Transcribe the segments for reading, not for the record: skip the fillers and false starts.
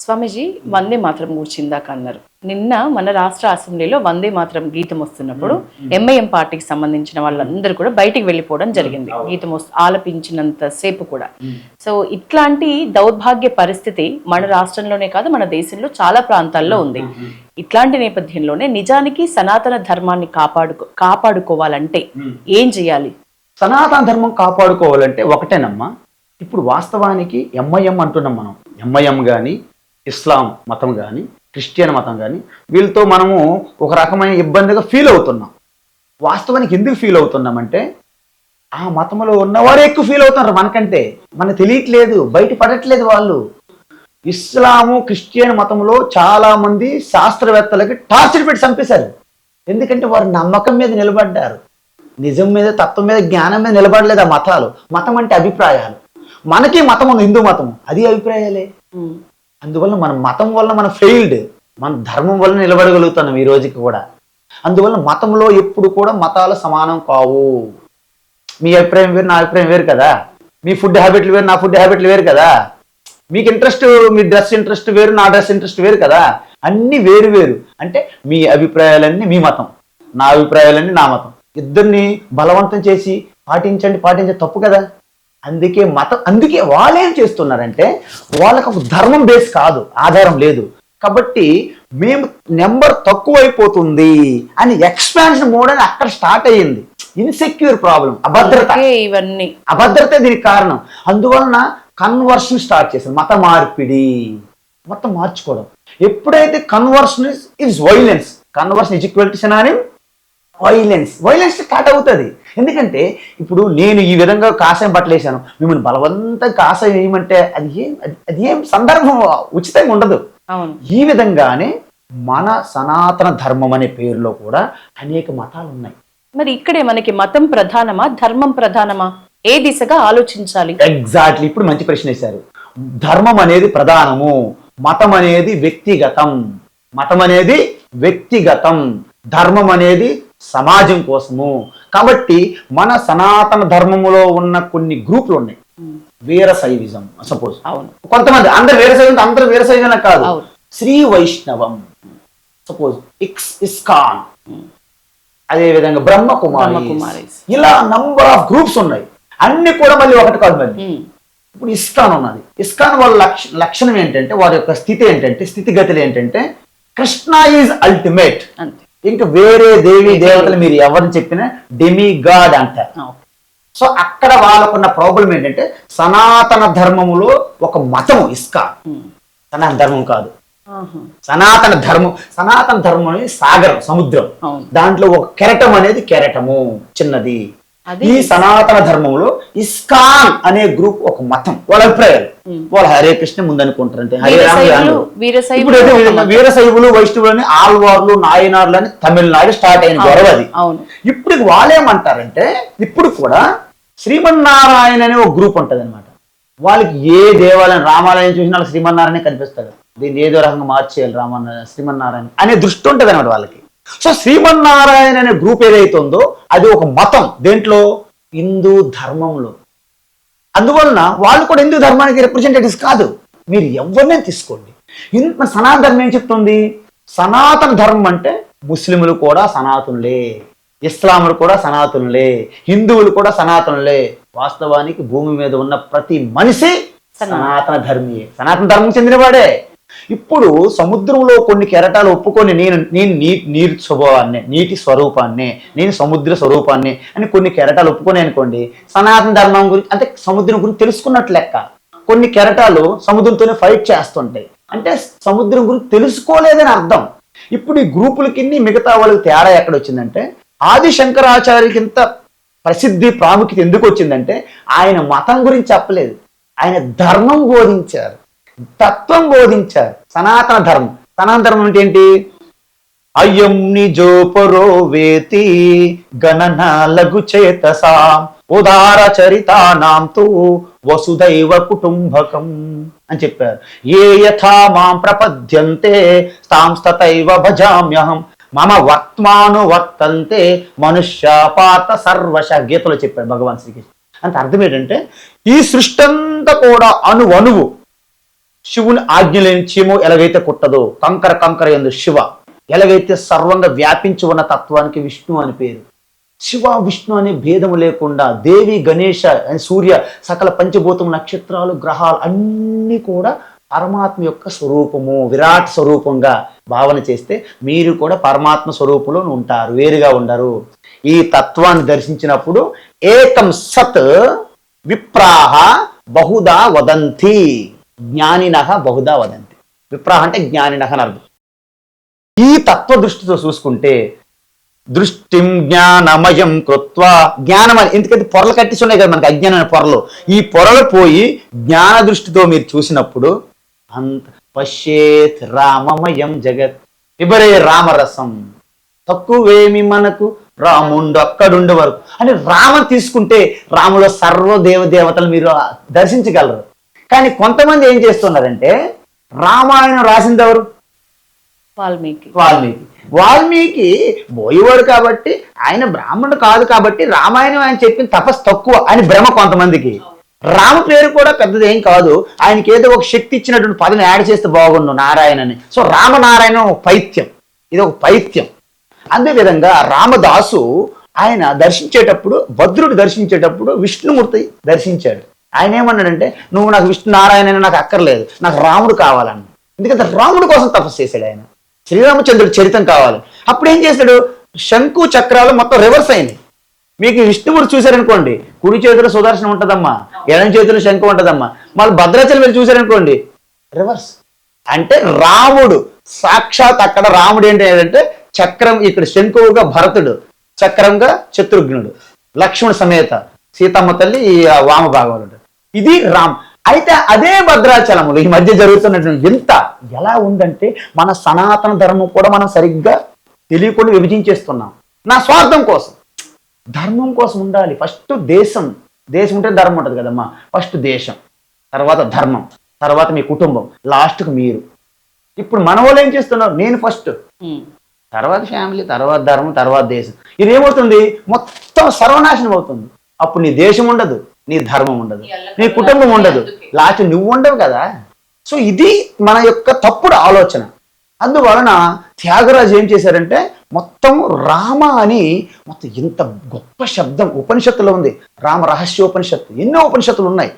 స్వామీజీ వందే మాత్రం గురించి ఇందాక అన్నారు. నిన్న మన రాష్ట్ర అసెంబ్లీలో వందే మాత్రం గీతం వస్తున్నప్పుడు ఎంఐఎం పార్టీకి సంబంధించిన వాళ్ళందరూ కూడా బయటికి వెళ్ళిపోవడం జరిగింది. గీతం ఆలపించినంత సేపు కూడా. సో ఇట్లాంటి దౌర్భాగ్య పరిస్థితి మన రాష్ట్రంలోనే కాదు, మన దేశంలో చాలా ప్రాంతాల్లో ఉంది. ఇట్లాంటి నేపథ్యంలోనే నిజానికి సనాతన ధర్మాన్ని కాపాడుకోవాలంటే ఏం చేయాలి? సనాతన ధర్మం కాపాడుకోవాలంటే ఒకటేనమ్మా. ఇప్పుడు వాస్తవానికి ఎంఐఎం అంటున్నాం మనం. ఎంఐఎం కానీ, ఇస్లాం మతం కానీ, క్రిస్టియన్ మతం కానీ, వీళ్ళతో మనము ఒక రకమైన ఇబ్బందిగా ఫీల్ అవుతున్నాం. వాస్తవానికి ఎందుకు ఫీల్ అవుతున్నామంటే ఆ మతంలో ఉన్నవారే ఎక్కువ ఫీల్ అవుతున్నారు మనకంటే. మనకు తెలియట్లేదు, బయట పడట్లేదు వాళ్ళు. ఇస్లాము క్రిస్టియన్ మతంలో చాలా మంది శాస్త్రవేత్తలకి టార్చర్ పెట్టి చంపేశారు. ఎందుకంటే వారు నమ్మకం మీద నిలబడ్డారు, నిజం మీద, తత్వం మీద, జ్ఞానం మీద నిలబడలేదు. ఆ మతాలు, మతం అంటే అభిప్రాయాలు. మనకి మతం ఉంది, హిందూ మతం, అది అభిప్రాయాలే. అందువల్ల మన మతం వల్ల మనం ఫెయిల్డ్, మన ధర్మం వల్ల నిలబడగలుగుతున్నాం ఈ రోజుకి కూడా. అందువల్ల మతంలో ఎప్పుడు కూడా మతాలు సమానం కావు. మీ అభిప్రాయం వేరు, నా అభిప్రాయం వేరు కదా. మీ ఫుడ్ హ్యాబిట్లు వేరు, నా ఫుడ్ హ్యాబిట్లు వేరు కదా. మీకు ఇంట్రెస్ట్, మీ డ్రెస్ ఇంట్రెస్ట్ వేరు, నా డ్రెస్ ఇంట్రెస్ట్ వేరు కదా. అన్ని వేరు వేరు. అంటే మీ అభిప్రాయాలన్నీ మీ మతం, నా అభిప్రాయాలన్నీ నా మతం. ఇద్దరిని బలవంతం చేసి పాటించండి తప్పు కదా. అందుకే వాళ్ళు ఏం చేస్తున్నారంటే వాళ్ళకు ఒక ధర్మం బేస్ కాదు, ఆధారం లేదు. కాబట్టి మేము నెంబర్ తక్కువైపోతుంది అని ఎక్స్పాన్షన్ మోడ్ అని అక్కడ స్టార్ట్ అయ్యింది. ఇన్సెక్యూర్ ప్రాబ్లం, అభద్రత దీనికి కారణం. అందువలన కన్వర్షన్ స్టార్ట్ చేశారు, మత మార్పిడి, మొత్తం మార్చుకోవడం. ఎప్పుడైతే conversion is violence, conversion is equal to synonym violence start అవుతుంది. ఎందుకంటే ఇప్పుడు నేను ఈ విధంగా కాషాయం బట్టలేసాను, మిమ్మల్ని బలవంతంగా కాషాయం వేయమంటే అది ఏం సందర్భం ఉచితంగా ఉండదు. ఈ విధంగానే మన సనాతన ధర్మం అనే పేరులో కూడా అనేక మతాలు ఉన్నాయి. మరి ఇక్కడే మనకి మతం ప్రధానమా, ధర్మం ప్రధానమా? ఏ దిశగా ఆలోచించాలి? ఎగ్జాక్ట్లీ, ఇప్పుడు మంచి ప్రశ్న వేశారు. ధర్మం అనేది ప్రధానము, మతం అనేది వ్యక్తిగతం, ధర్మం అనేది సమాజం కోసము. కాబట్టి మన సనాతన ధర్మములో ఉన్న కొన్ని గ్రూపులు ఉన్నాయి. వీరశైవిజం సపోజ్, కొంతమంది అందరు వీరశైవం కాదు, శ్రీ వైష్ణవం సపోజ్, ఇస్కాన్, అదే విధంగా బ్రహ్మకుమారి, ఇలా నంబర్ ఆఫ్ గ్రూప్స్ ఉన్నాయి. అన్ని కూడా మళ్ళీ ఒకటి కాదు. మళ్ళీ ఇప్పుడు ఇస్కాన్ ఉన్నది. ఇస్కాన్ వాళ్ళ లక్షణం ఏంటంటే, వారి యొక్క స్థితిగతులు ఏంటంటే కృష్ణ ఈజ్ అల్టిమేట్. ఇంకా వేరే దేవి దేవతలు మీరు ఎవరిని చెప్పినా డెమి గాడ్ అంటారు. సో అక్కడ వాళ్ళకున్న ప్రాబ్లం ఏంటంటే సనాతన ధర్మములో ఒక మతము ఇస్కాన్, సనాతన ధర్మం కాదు. సనాతన ధర్మం అనేది సాగరం, సముద్రం. దాంట్లో ఒక కెరటం అనేది కెరటము చిన్నది. ఈ సనాతన ధర్మంలో ఇస్కాన్ అనే గ్రూప్ ఒక మతం, వాళ్ళ అభిప్రాయాలు. వాళ్ళు హరే కృష్ణ ముందనుకుంటారు, అంటే హరే రామ. ఇప్పుడు వీరశైవులు, వైష్ణవులని, ఆల్వార్లు, నాయనార్లు అని తమిళనాడు స్టార్ట్ అయిన గొడవ అది. ఇప్పుడు వాళ్ళేమంటారంటే ఇప్పుడు కూడా శ్రీమన్నారాయణ అనే ఒక గ్రూప్ ఉంటది అనమాట. వాళ్ళకి ఏ దేవాలయం, రామాలయం చూసినా వాళ్ళకి శ్రీమన్నారాయణ కనిపిస్తాడు. దీన్ని ఏదో రకంగా మార్చేయాలి, శ్రీమన్నారాయణ అనే దృష్టి ఉంటది అనమాట వాళ్ళకి. సో శ్రీమన్నారాయణ అనే గ్రూప్ ఏదైతే ఉందో అది ఒక మతం, దేంట్లో? హిందూ ధర్మంలో. అందువలన వాళ్ళు కూడా హిందూ ధర్మానికి రిప్రజెంటేటివ్స్ కాదు. మీరు ఎవరినే తీసుకోండి, సనాతన ధర్మం ఏం చెప్తుంది? సనాతన ధర్మం అంటే ముస్లింలు కూడా సనాతనులే, ఇస్లాములు కూడా సనాతనులే, హిందువులు కూడా సనాతనులే. వాస్తవానికి భూమి మీద ఉన్న ప్రతి మనిషి సనాతన ధర్మీయే, సనాతన ధర్మం చెందినవాడే. ఇప్పుడు సముద్రంలో కొన్ని కెరటాలు ఒప్పుకొని నేను నీటి స్వభావాన్ని, నీటి స్వరూపాన్ని, నేను సముద్ర స్వరూపాన్ని అని కొన్ని కెరటాలు ఒప్పుకొని అనుకోండి, సనాతన ధర్మం గురించి అంటే సముద్రం గురించి తెలుసుకున్నట్లు లెక్క. కొన్ని కెరటాలు సముద్రంతోనే ఫైట్ చేస్తుంటాయి, అంటే సముద్రం గురించి తెలుసుకోలేదని అర్థం. ఇప్పుడు ఈ గ్రూపులకి మిగతా వాళ్ళకి తేడా ఎక్కడ వచ్చిందంటే, ఆది శంకరాచార్యులకి ఇంత ప్రసిద్ధి ప్రాముఖ్యత ఎందుకు వచ్చిందంటే ఆయన మతం గురించి చెప్పలేదు, ఆయన ధర్మం బోధించారు, తత్వం బోధించారు. సనాతన ధర్మం అంటే ఏంటి? అయం నిజోపరో వేతి గణన లఘు చేతసా ఉదార చరితానాం తు వసుదైవ కుటుంబకం అని చెప్పారు. ఏ యథా మాం ప్రపద్యంతే తాంస్తతైవ భజామ్యహం మమ వర్త్మాను వర్తంతే మనుష్య పాత సర్వశ, గీతలో చెప్పారు భగవాన్ శ్రీకృష్ణ. అంటే అర్థం ఏంటంటే ఈ సృష్టి అంతా కూడా అణువు శివుని ఆజ్ఞలేని చీము ఎలాగైతే కుట్టదో, కంకర కంకర ఎందు శివ, ఎలాగైతే సర్వంగా వ్యాపించి ఉన్న తత్వానికి విష్ణు అని పేరు. శివ విష్ణు అనే భేదము లేకుండా దేవి గణేష సూర్య సకల పంచభూతం నక్షత్రాలు గ్రహాలు అన్నీ కూడా పరమాత్మ యొక్క స్వరూపము, విరాట్ స్వరూపంగా భావన చేస్తే మీరు కూడా పరమాత్మ స్వరూపంలో ఉంటారు, వేరుగా ఉండరు. ఈ తత్వాన్ని దర్శించినప్పుడు ఏకం సత్ విప్రాహ బహుదా వదంతి, జ్ఞానినః బహుదా వదంతి. విప్రాహ అంటే జ్ఞానినః అని అర్థం. ఈ తత్వ దృష్టితో చూసుకుంటే దృష్టిం జ్ఞానమయం కృత్వ, జ్ఞానం అని, ఎందుకంటే పొరలు కట్టిసి ఉన్నాయి కదా మనకి అజ్ఞానమైన పొరలు, ఈ పొరలు పోయి జ్ఞాన దృష్టితో మీరు చూసినప్పుడు అంత పశ్యేత్ రామమయం జగత్ విబరే రామరసం, తక్కువేమి మనకు రాముండు అక్కడుండే వరకు అని రామని తీసుకుంటే రాములో సర్వ దేవతలు మీరు దర్శించగలరు. కానీ కొంతమంది ఏం చేస్తున్నారంటే రామాయణం రాసింది ఎవరు? వాల్మీకి బోయేవాడు కాబట్టి, ఆయన బ్రాహ్మణుడు కాదు కాబట్టి రామాయణం ఆయన చెప్పిన తపస్సు తక్కువ అని భ్రమ కొంతమందికి. రామ పేరు కూడా పెద్దది ఏం కాదు, ఆయనకి ఏదో ఒక శక్తి ఇచ్చినటువంటి పదవిని యాడ్ చేస్తే బాగుండు నారాయణని. సో రామనారాయణ ఒక పైత్యం, ఇది ఒక పైత్యం. అదేవిధంగా రామదాసు ఆయన దర్శించేటప్పుడు, భద్రుడు దర్శించేటప్పుడు విష్ణుమూర్తి దర్శించాడు. ఆయన ఏమన్నాడంటే నువ్వు నాకు విష్ణు నారాయణ నాకు అక్కర్లేదు, నాకు రాముడు కావాలని. ఎందుకంటే రాముడు కోసం తపస్సు చేశాడు ఆయన. శ్రీరామచంద్రుడి చరిత్రం కావాలి. అప్పుడు ఏం చేశాడు, శంకు చక్రాలు మొత్తం రివర్స్ అయింది. మీకు విష్ణుమూర్తి చూశారనుకోండి, కుడి చేతిలో సుదర్శనం ఉంటుందమ్మా, ఎడం చేతిలో శంకు ఉంటుందమ్మా. మళ్ళీ భద్రాచలం వెళ్ళి చూశారనుకోండి రివర్స్. అంటే రాముడు సాక్షాత్ అక్కడ రాముడు ఏంటంటే చక్రం, ఇక్కడ శంకువుగా భరతుడు, చక్రంగా శత్రుఘ్నుడు, లక్ష్మణుడు సమేత సీతమ్మ తల్లి వామ భాగవతుడు. ఇది రామ్. అయితే అదే భద్రాచలములు ఈ మధ్య జరుగుతున్నటువంటి ఎంత ఎలా ఉందంటే మన సనాతన ధర్మం కూడా మనం సరిగ్గా తెలియకుండా విభజించేస్తున్నాం. నా స్వార్థం కోసం, ధర్మం కోసం ఉండాలి. ఫస్ట్ దేశం ఉంటే ధర్మం ఉంటుంది కదమ్మా. ఫస్ట్ దేశం, తర్వాత ధర్మం, తర్వాత మీ కుటుంబం, లాస్ట్కు మీరు. ఇప్పుడు మన వాళ్ళు ఏం చేస్తున్నారు, నేను ఫస్ట్, తర్వాత ఫ్యామిలీ, తర్వాత ధర్మం, తర్వాత దేశం. ఇది ఏమవుతుంది, మొత్తం సర్వనాశనం అవుతుంది. అప్పుడు నీ దేశం ఉండదు, నీ ధర్మం ఉండదు, నీ కుటుంబం ఉండదు, లాస్ట్ నువ్వు ఉండవు కదా. సో ఇది మన యొక్క తప్పుడు ఆలోచన. అందువలన త్యాగరాజు ఏం చేశారంటే మొత్తం రామ అని మొత్తం ఇంత గొప్ప శబ్దం ఉపనిషత్తులో ఉంది. రామ రహస్యోపనిషత్తు, ఎన్నో ఉపనిషత్తులు ఉన్నాయి.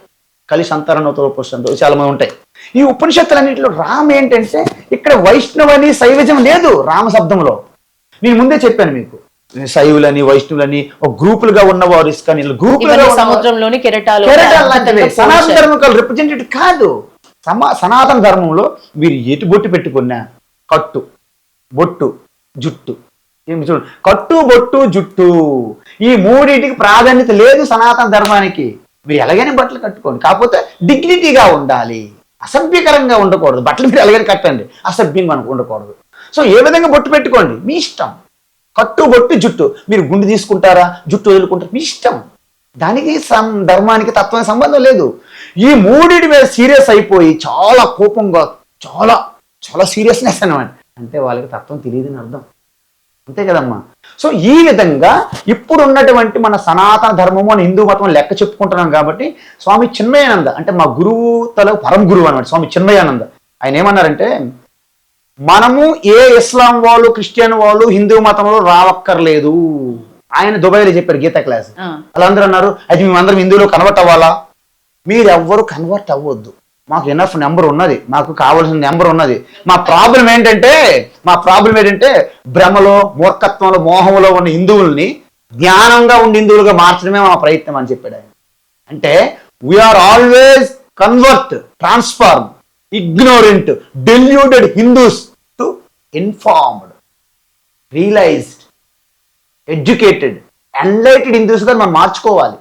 కలి సంతానోత్తర ఉపనిషత్తులు చాలా మంది ఉంటాయి. ఈ ఉపనిషత్తులన్నింటిలో రామ ఏంటంటే ఇక్కడ వైష్ణవని శైవజం లేదు రామ శబ్దంలో. నేను ముందే చెప్పాను మీకు, శైవులని వైష్ణవులని ఒక గ్రూపులుగా ఉన్నవారు, ఇస్కాన్ గ్రూపులుగా సముద్రంలోని కెరటాలు సనాతన ధర్మం రిప్రజెంటేటివ్ కాదు. సనాతన ధర్మంలో మీరు ఎటు బొట్టు పెట్టుకున్నా, కట్టు బొట్టు జుట్టు, ఏమి చూడండి, కట్టు బొట్టు జుట్టు, ఈ మూడింటికి ప్రాధాన్యత లేదు సనాతన ధర్మానికి. మీరు ఎలాగైనా బట్టలు కట్టుకోండి, కాకపోతే డిగ్నిటీగా ఉండాలి, అసభ్యకరంగా ఉండకూడదు. బట్టలు మీరు ఎలాగైనా కట్టండి, అసభ్యంగా మనకు ఉండకూడదు. సో ఏ విధంగా బొట్టు పెట్టుకోండి మీ ఇష్టం. కట్టు బొట్టు జుట్టు, మీరు గుండు తీసుకుంటారా జుట్టు వదులుకుంటారా మీ ఇష్టం. దానికి ధర్మానికి తత్వానికి సంబంధం లేదు. ఈ మూడింటి మీద సీరియస్ అయిపోయి చాలా కోపంగా చాలా చాలా సీరియస్నెస్ అనమాట, అంటే వాళ్ళకి తత్వం తెలియదని అర్థం, అంతే కదమ్మా. సో ఈ విధంగా ఇప్పుడు ఉన్నటువంటి మన సనాతన ధర్మము అని హిందూ మతం లెక్క చెప్పుకుంటున్నాం కాబట్టి స్వామి చిన్మయానంద అంటే మా గురువు పరమ గురువు అనమాట స్వామి చిన్మయానంద. ఆయన ఏమన్నారంటే మనము ఏ ఇస్లాం వాళ్ళు, క్రిస్టియన్ వాళ్ళు హిందూ మతంలో రావక్కర్లేదు. ఆయన దుబాయ్లో చెప్పారు గీతా క్లాస్. వాళ్ళందరూ అన్నారు అయితే మేమందరం హిందువులో కన్వర్ట్ అవ్వాలా? మీరు ఎవ్వరు కన్వర్ట్ అవ్వద్దు, మాకు ఎనఫ్ నెంబర్ ఉన్నది, మాకు కావాల్సిన నెంబర్ ఉన్నది. మా ప్రాబ్లం ఏంటంటే భ్రమలో, మూర్ఖత్వంలో, మోహంలో ఉన్న హిందువుల్ని జ్ఞానంగా ఉండి హిందువులుగా మార్చడమే మా ప్రయత్నం అని చెప్పాడు ఆయన. అంటే we are always convert, transform ignorant, deluded Hindus to informed, realized, educated, enlightened Hindus గా మనం మార్చుకోవాలి.